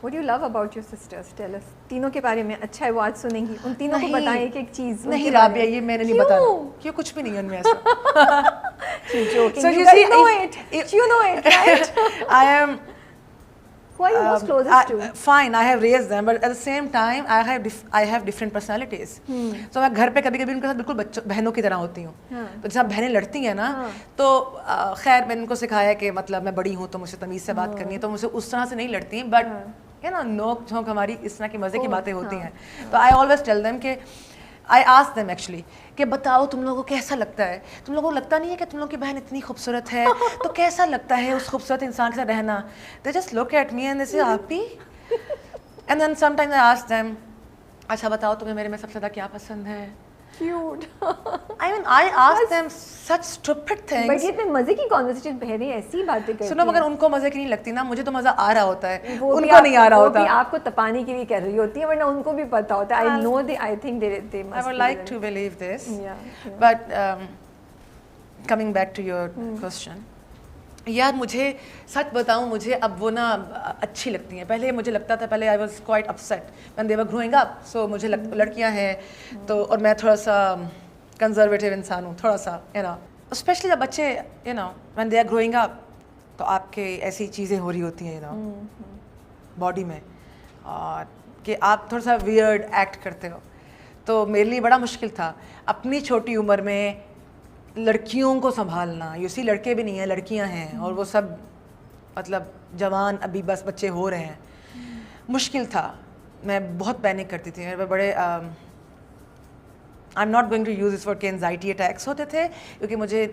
What do you love about your sisters? Tell us. تینوں کے بارے میں اچھا ہے وہ آج سنیں گی. ان تینوں کو بتائیں ایک ایک چیز. نہیں رابعہ یہ میں نے نہیں بتانا کیوں کچھ بھی نہیں ہے ان میں ایسا. She's joking. You guys know it. You know it, right? I am. Who are you most closest to? Fine, I have raised them, but at the same time, I have different personalities. So میں گھر پہ کبھی کبھی ان کے ساتھ بالکل بہنوں کی طرح ہوتی ہوں. تو جب بہنیں لڑتی ہیں نا تو خیر میں نے ان کو سکھایا کہ مطلب میں بڑی ہوں تو مجھے تمیز سے بات کرنی ہے, تو مجھے اس طرح سے نہیں لڑتی ہیں, بٹ نوک جھونک ہماری اس طرح کی مزے کی باتیں ہوتی ہیں. تو I always tell them کہ I ask them actually کہ بتاؤ تم لوگوں کو کیسا لگتا ہے, تم لوگوں کو لگتا نہیں ہے کہ تم لوگوں کی بہن اتنی خوبصورت ہے, تو کیسا لگتا ہے اس خوبصورت انسان کے ساتھ رہنا. They just look at me and they say آپی. And then sometimes I ask them اچھا بتاؤ تمہیں میرے میں سب سے زیادہ کیا پسند ہے. Cute. I mean I ask them such stupid things. But یہ اتنے مزے کی conversation بہ رہی ہے, ایسی باتیں کرتی ہیں. سنو مگر ان کو مزے کی نہیں لگتی نا, مجھے تو مزہ آ رہا ہوتا ہے, ان کو نہیں آ رہا ہوتا. وہ بھی آپ کو تپانے کے لیے کہہ رہی ہوتی ہے, ورنہ ان کو بھی پتا ہوتا ہے. I know I think they must. I would like to believe this. But coming back to your question. یار مجھے سچ بتاؤں مجھے اب وہ نا اچھی لگتی ہیں. پہلے مجھے لگتا تھا, پہلے I was quite upset when they were growing up. So مجھے لڑکیاں ہیں تو, اور میں تھوڑا سا کنزرویٹیو انسان ہوں تھوڑا سا, اسپیشلی جب بچے when they are growing up تو آپ کے ایسی چیزیں ہو رہی ہوتی ہیں باڈی میں, اور کہ آپ تھوڑا سا ویئرڈ ایکٹ کرتے ہو. تو میرے لیے بڑا مشکل تھا اپنی چھوٹی عمر میں لڑکیوں کو سنبھالنا. یو سی لڑکے بھی نہیں ہیں, لڑکیاں ہیں, اور وہ سب مطلب جوان ابھی بس بچے ہو رہے ہیں. مشکل تھا, میں بہت پینک کرتی تھی. میرے بڑے I am not going to use this word کہ انزائٹی اٹیکس ہوتے تھے, کیونکہ مجھے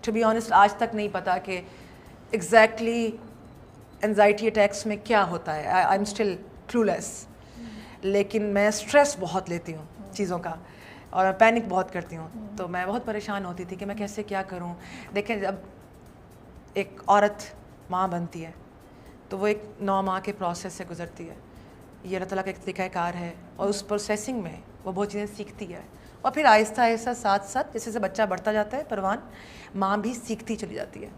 ٹو بی آنیسٹ آج تک نہیں پتا کہ ایگزیکٹلی انزائٹی اٹیکس میں کیا ہوتا ہے. آئی ایم اسٹل کلو لیس. لیکن میں اسٹریس بہت لیتی ہوں چیزوں کا, اور پینک بہت کرتی ہوں. تو میں بہت پریشان ہوتی تھی کہ میں کیسے کیا کروں. دیکھیں جب ایک عورت ماں بنتی ہے تو وہ ایک 9 ماہ کے پروسیس سے گزرتی ہے. یہ اللہ تعالیٰ کا ایک طریقہ کار ہے, اور اس پروسیسنگ میں وہ بہت چیزیں سیکھتی ہے, اور پھر آہستہ آہستہ ساتھ ساتھ جیسے جیسے بچہ بڑھتا جاتا ہے پروان, ماں بھی سیکھتی چلی جاتی ہے.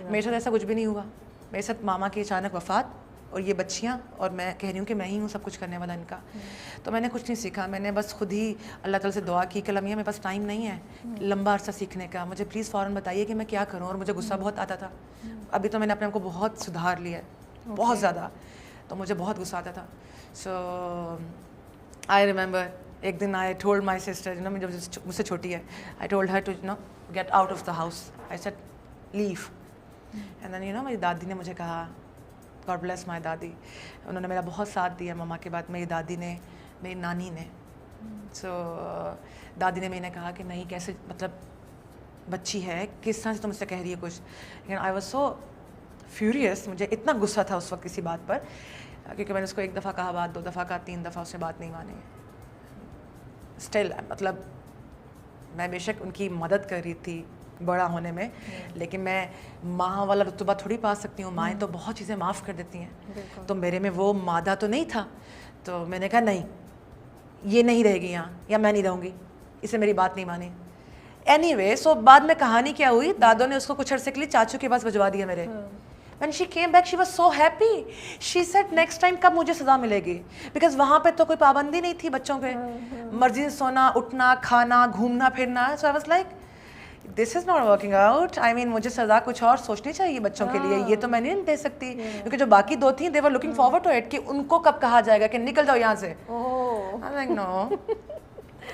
میرے ساتھ ایسا کچھ بھی نہیں ہوا. میرے ساتھ ماما کی اچانک وفات, اور یہ بچیاں, اور میں کہہ رہی ہوں کہ میں ہی ہوں سب کچھ کرنے والا ان کا. تو میں نے کچھ نہیں سیکھا, میں نے بس خود ہی اللہ تعالیٰ سے دعا کی کہ اللہ میاں میرے پاس ٹائم نہیں ہے لمبا عرصہ سیکھنے کا, مجھے پلیز فوراً بتائیے کہ میں کیا کروں. اور مجھے غصہ بہت آتا تھا. ابھی تو میں نے اپنے آپ کو بہت سدھار لیا ہے, بہت زیادہ. تو مجھے بہت غصہ آتا تھا. سو آئی ریمبر ایک دن آئی ٹولڈ مائی سسٹر, جب مجھ سے چھوٹی ہے, I told her to get out of the house. I said leave. And then میری دادی نے مجھے کہا, گاڈ بلیس مائی دادی, انہوں نے میرا بہت ساتھ دیا. مما کے بعد میری دادی نے, میری نانی نے. سو دادی نے میں نے کہا کہ نہیں کیسے, مطلب بچی ہے کس طرح سے تم مجھ سے کہہ رہی ہے کچھ. لیکن آئی واز سو فیوریس, مجھے اتنا غصہ تھا اس وقت کسی بات پر, کیونکہ میں نے اس کو 1 دفعہ کہا, بات 2 دفعہ کہا, 3 دفعہ اس نے بات نہیں مانی. اسٹل مطلب میں بے شک ان کی مدد کر رہی تھی بڑا ہونے میں, لیکن میں ماں والا رتبہ تھوڑی پا سکتی ہوں. مائیں تو بہت چیزیں معاف کر دیتی ہیں, تو میرے میں وہ مادہ تو نہیں تھا. تو میں نے کہا نہیں یہ نہیں رہے گی یہاں, یا میں نہیں رہوں گی, اسے میری بات نہیں مانی. اینی وے سو بعد میں کہانی کیا ہوئی, دادوں نے اس کو کچھ عرصے کے لیے چاچو کے پاس بھجوا دیا میرے. When she came back she was so happy. She said next time کب مجھے سزا ملے گی, بیکاز وہاں پہ تو کوئی پابندی نہیں تھی بچوں پہ, مرضی سے سونا اٹھنا کھانا گھومنا پھرنا. So I was like this is not working out. I mean مجھے سزا کچھ اور سوچنی چاہیے بچوں کے لیے, یہ تو میں نہیں دے سکتی. کیونکہ جو باقی 2 تھیں they were looking forward to it کہ ان کو کب کہا جائے گا کہ نکل جاؤ یہاں سے. I'm like no.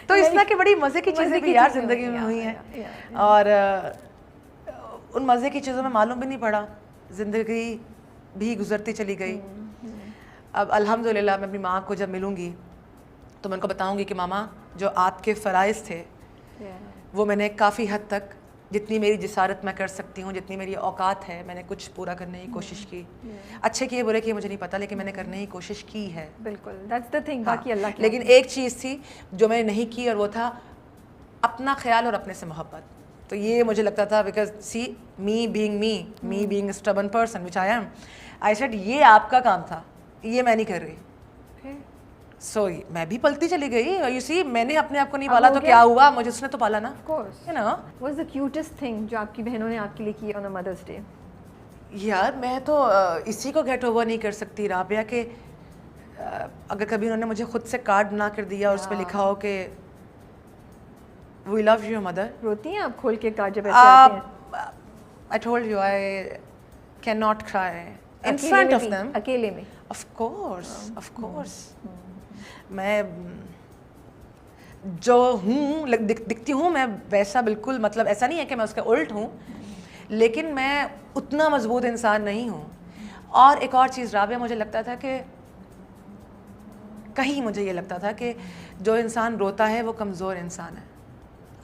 تو اس طرح کی بڑی مزے کی چیزیں بھی یار زندگی میں ہوئی ہیں, اور ان مزے کی چیزوں میں معلوم بھی نہیں پڑا, زندگی بھی گزرتی چلی گئی. اب الحمدللہ میں اپنی ماں کو جب ملوں گی تو میں ان کو بتاؤں گی کہ ماما جو آپ کے فرائض تھے وہ میں نے کافی حد تک, جتنی میری جسارت میں کر سکتی ہوں, جتنی میری اوقات ہے, میں نے کچھ پورا کرنے کی کوشش کی. اچھے کیے برے کیے مجھے نہیں پتا, لیکن میں نے کرنے کی کوشش کی ہے. بالکل that's the thing. باقی اللہ کی. لیکن ایک چیز تھی جو میں نے نہیں کی, اور وہ تھا اپنا خیال اور اپنے سے محبت. تو یہ مجھے لگتا تھا because see me being a stubborn person which I am, I said یہ آپ کا کام تھا, یہ میں نہیں کر رہی. سو میں بھی پلتی چلی گئی. یو سی میں نے اپنے آپ کو نہیں پالا تو کیا ہوا, مجھے اس نے تو پالا نا. Of course. You know. What's the cutest thing جو آپ کی بہنوں نے آپ کے لیے کی on a Mother's Day? یار میں تو اسی کو گیٹ اوور نہیں کر سکتی رابعہ کہ اگر کبھی انہوں نے مجھے خود سے کارڈ بنا کر دیا اور اس پہ لکھا ہو کہ وی لو یو مدر. روتی ہیں آپ کھول کے کارڈ جب ایسے آتے ہیں؟ I told you I cannot cry in front of them. اکیلے میں؟ Of course. میں جو ہوں دکھتی ہوں میں ویسا بالکل مطلب ایسا نہیں ہے کہ میں اس کے الٹ ہوں, لیکن میں اتنا مضبوط انسان نہیں ہوں. اور ایک اور چیز رابعہ, مجھے لگتا تھا کہ کہیں مجھے یہ لگتا تھا کہ جو انسان روتا ہے وہ کمزور انسان ہے.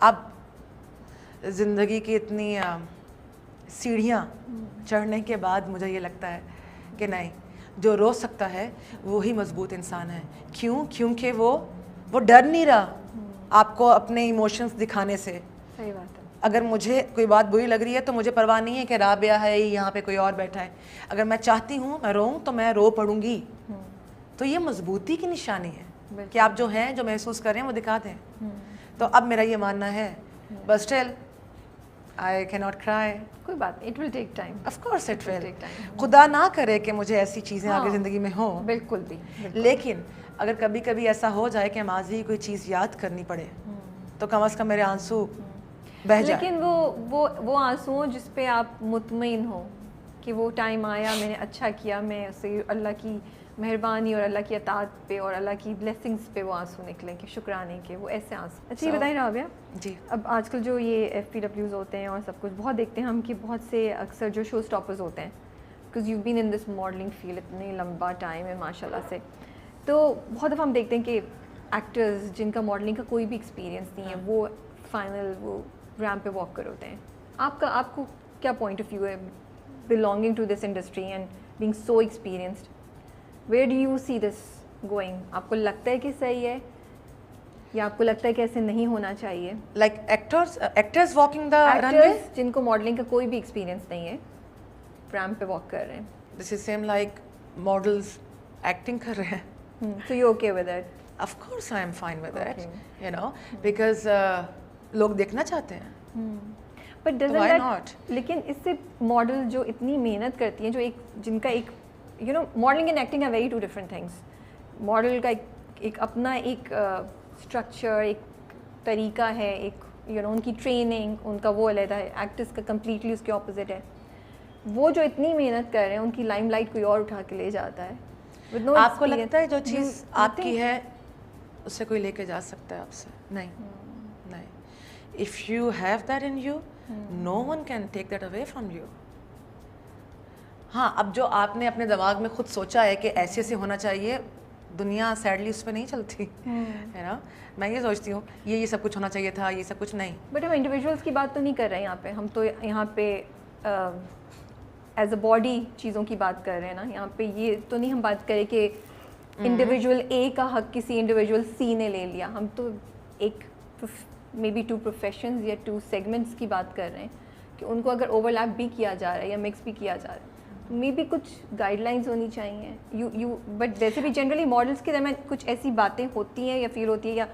اب زندگی کی اتنی سیڑھیاں چڑھنے کے بعد مجھے یہ لگتا ہے کہ نہیں, جو رو سکتا ہے وہی مضبوط انسان ہے. کیوں؟ کیونکہ وہ ڈر نہیں رہا آپ کو اپنے ایموشنز دکھانے سے. صحیح بات ہے. اگر مجھے کوئی بات بری لگ رہی ہے تو مجھے پرواہ نہیں ہے کہ رابعہ ہے یہاں پہ کوئی اور بیٹھا ہے. اگر میں چاہتی ہوں میں روؤں تو میں رو پڑوں گی. تو یہ مضبوطی کی نشانی ہے کہ آپ جو ہیں, جو محسوس کر رہے ہیں وہ دکھا دیں. تو اب میرا یہ ماننا ہے but still I cannot cry. کوئی بات نہیں, it will take time. Of course it will. خدا نہ کرے کہ مجھے ایسی چیزیں آگے زندگی میں ہوں. بالکل بھی. لیکن اگر کبھی کبھی ایسا ہو جائے کہ ماضی کوئی چیز یاد کرنی پڑے تو کم از کم میرے آنسو بہہ جائیں. لیکن وہ آنسو جس پہ آپ مطمئن ہو کہ وہ ٹائم آیا, میں نے اچھا کیا, میں اسے اللہ کی مہربانی اور اللہ کی اطاعت پہ اور اللہ کی بلیسنگس پہ وہ آنسو نکلیں کہ شکرانے کے, وہ ایسے آنسو. اچھا یہ بتائیں رابعہ, جی اب آج کل جو یہ FPWs ہوتے ہیں اور سب کچھ بہت دیکھتے ہیں ہم کہ بہت سے اکثر جو شو اسٹاپرز ہوتے ہیں, because you been in this modelling field اتنے لمبا ٹائم ہے ماشاء اللہ سے, تو بہت دفعہ ہم دیکھتے ہیں کہ ایکٹرز جن کا ماڈلنگ کا کوئی بھی ایکسپیرینس نہیں ہے وہ فائنل وہ ریمپ پہ واک کر ہوتے ہیں. آپ کو کیا پوائنٹ آف ویو ہے belonging to this industry and being so experienced? Where do you see this going? آپ کو لگتا ہے کہ صحیح ہے یا آپ کو لگتا ہے کہ ایسے نہیں ہونا چاہیے؟ Like actors walking the runway? جن کو ماڈلنگ کا کوئی بھی ایکسپیرینس نہیں ہے ریمپ پہ واک کر رہے ہیں. This is same like models acting کر رہے ہیں. So you okay with it? Of course I am fine with it, you know, because لوگ دیکھنا چاہتے ہیں. But doesn't why that not? لیکن اس سے ماڈل جو اتنی محنت کرتی ہیں, جو جن کا ایک modeling and acting are very two different things. Model کا ایک اپنا ایک اسٹرکچر, ایک طریقہ ہے, ایک ان کی ٹریننگ, ان کا وہ علیحدہ ہے. ایکٹرس کا کمپلیٹلی اس کے اپوزٹ ہے. وہ جو اتنی محنت کر رہے ہیں ان کی لائم لائٹ کوئی اور اٹھا کے لے جاتا ہے. آپ کو لگتا ہے جو چیز آپ کی ہے اسے کوئی لے کے جا سکتا ہے آپ سے؟ نہیں. If you have that in you, no one can take that away from you. ہاں, اب جو آپ نے اپنے دماغ میں خود سوچا ہے کہ ایسے ایسے ہونا چاہیے, دنیا سیڈلی اس پہ نہیں چلتی ہے نا. میں یہ سوچتی ہوں یہ سب کچھ ہونا چاہیے تھا, یہ سب کچھ نہیں. بٹ ہم انڈیویجولس کی بات تو نہیں کر رہے ہیں یہاں پہ, ہم تو یہاں پہ ایز اے باڈی چیزوں کی بات کر رہے ہیں نا. یہاں پہ یہ تو نہیں ہم بات کریں کہ انڈیویجول اے کا حق کسی انڈیویجول سی نے لے لیا. ہم تو ایک مے بی 2 پروفیشنز یا 2 سیگمنٹس کی بات کر رہے ہیں کہ ان کو اگر اوور لیپ بھی کیا جا رہا ہے یا مکس بھی کیا جا رہا ہے, مے بی کچھ گائیڈ لائنس ہونی چاہیے. بٹ ویسے بھی جنرلی ماڈلس کے درمیان کچھ ایسی باتیں ہوتی ہیں یا فیل ہوتی ہے یا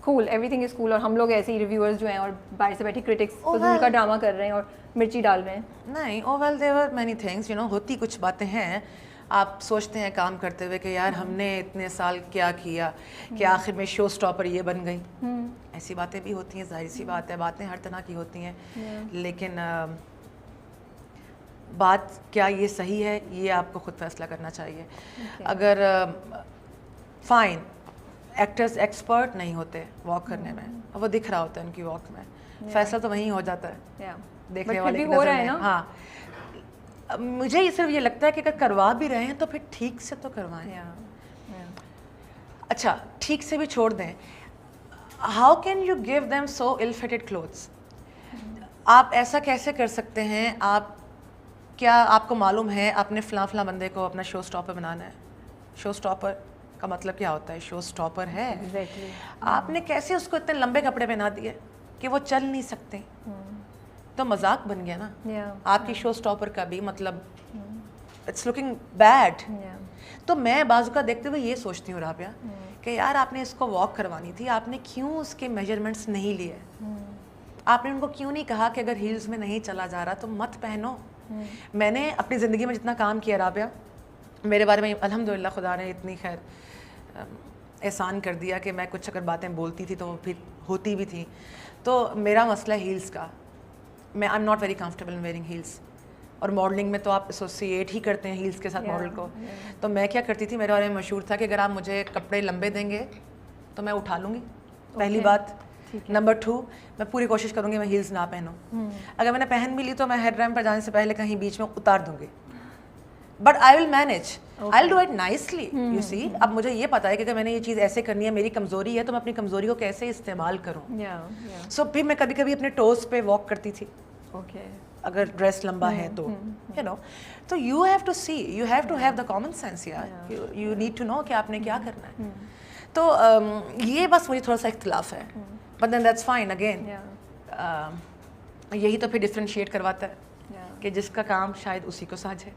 کول ایوری تھنگ از کول, اور ہم لوگ ایسے ہی ریویورز جو ہیں اور باہر سے بیٹھے کرٹکس ان کا ڈرامہ کر رہے ہیں اور مرچی ڈال رہے ہیں. نہیں, well there are many things, ہوتی کچھ باتیں ہیں. آپ سوچتے ہیں کام کرتے ہوئے کہ یار ہم نے اتنے سال کیا کیا کہ آخر میں شو اسٹاپر یہ بن گئی. ایسی باتیں بھی ہوتی ہیں, ظاہر سی بات ہے, باتیں ہر طرح کی ہوتی ہیں. لیکن بات کیا یہ صحیح ہے یہ آپ کو خود فیصلہ کرنا چاہیے. اگر فائن ایکٹرز ایکسپرٹ نہیں ہوتے واک کرنے میں, وہ دکھ رہا ہوتا ہے ان کی واک میں, فیصلہ تو وہیں ہو جاتا ہے دیکھنے والے کی نظر میں. ہاں, مجھے یہ صرف یہ لگتا ہے کہ اگر کروا بھی رہے ہیں تو پھر ٹھیک سے تو کروائیں. اچھا ٹھیک سے بھی چھوڑ دیں. How can you give them so ill fitted clothes? آپ ایسا کیسے کر سکتے ہیں؟ کیا آپ کو معلوم ہے آپ نے فلاں بندے کو اپنا شو اسٹاپر بنانا ہے؟ شو اسٹاپر کا مطلب کیا ہوتا ہے؟ شو اسٹاپر ہے. آپ نے کیسے اس کو اتنے لمبے کپڑے پہنا دیے کہ وہ چل نہیں سکتے؟ تو مذاق بن گیا نا آپ کی شو اسٹاپر کا بھی. مطلب اٹس لکنگ بیڈ. تو میں بازو کا دیکھتے ہوئے یہ سوچتی ہوں رابعہ کہ یار آپ نے اس کو واک کروانی تھی, آپ نے کیوں اس کے میجرمنٹس نہیں لیے؟ آپ نے ان کو کیوں نہیں کہا کہ اگر ہیلز میں نہیں چلا جا رہا تو مت پہنو, میں نے اپنی زندگی میں جتنا کام کیا رابعہ, میرے بارے میں الحمدللہ خدا نے اتنی خیر احسان کر دیا کہ میں کچھ اگر باتیں بولتی تھی تو وہ پھر ہوتی بھی تھی. تو میرا مسئلہ ہیلز کا, میں I am not very comfortable in wearing heels, اور ماڈلنگ میں تو آپ ایسوسیٹ ہی کرتے ہیں ہیلز کے ساتھ ماڈل کو. تو میں کیا کرتی تھی, میرے بارے میں مشہور تھا کہ اگر آپ مجھے کپڑے لمبے دیں گے تو میں اٹھا لوں گی, پہلی بات. نمبر 2, میں پوری کوشش کروں گی میں ہیلز نہ پہنوں. اگر میں نے پہن بھی لی تو میں ہیڈ ریمپ پر جانے سے پہلے کہیں بیچ میں اتار دوں گی, but I will manage, I will do it nicely. You see, اب مجھے یہ پتا ہے کہ اگر میں نے یہ چیز ایسے کرنی ہے, میری کمزوری ہے, تو میں اپنی کمزوری کو کیسے استعمال کروں. سو پھر میں کبھی کبھی اپنے ٹوز پہ واک کرتی تھی اگر ڈریس لمبا ہے تو, یو نو. تو you have to see, you have to have the common sense یار, یو نیڈ ٹو نو کہ آپ نے کیا کرنا ہے. تو یہ بس مجھے تھوڑا سا اختلاف ہے, but then that's fine. Again یہی تو پھر ڈفرینشیٹ کرواتا ہے کہ جس کا کام شاید اسی کو ساجھے.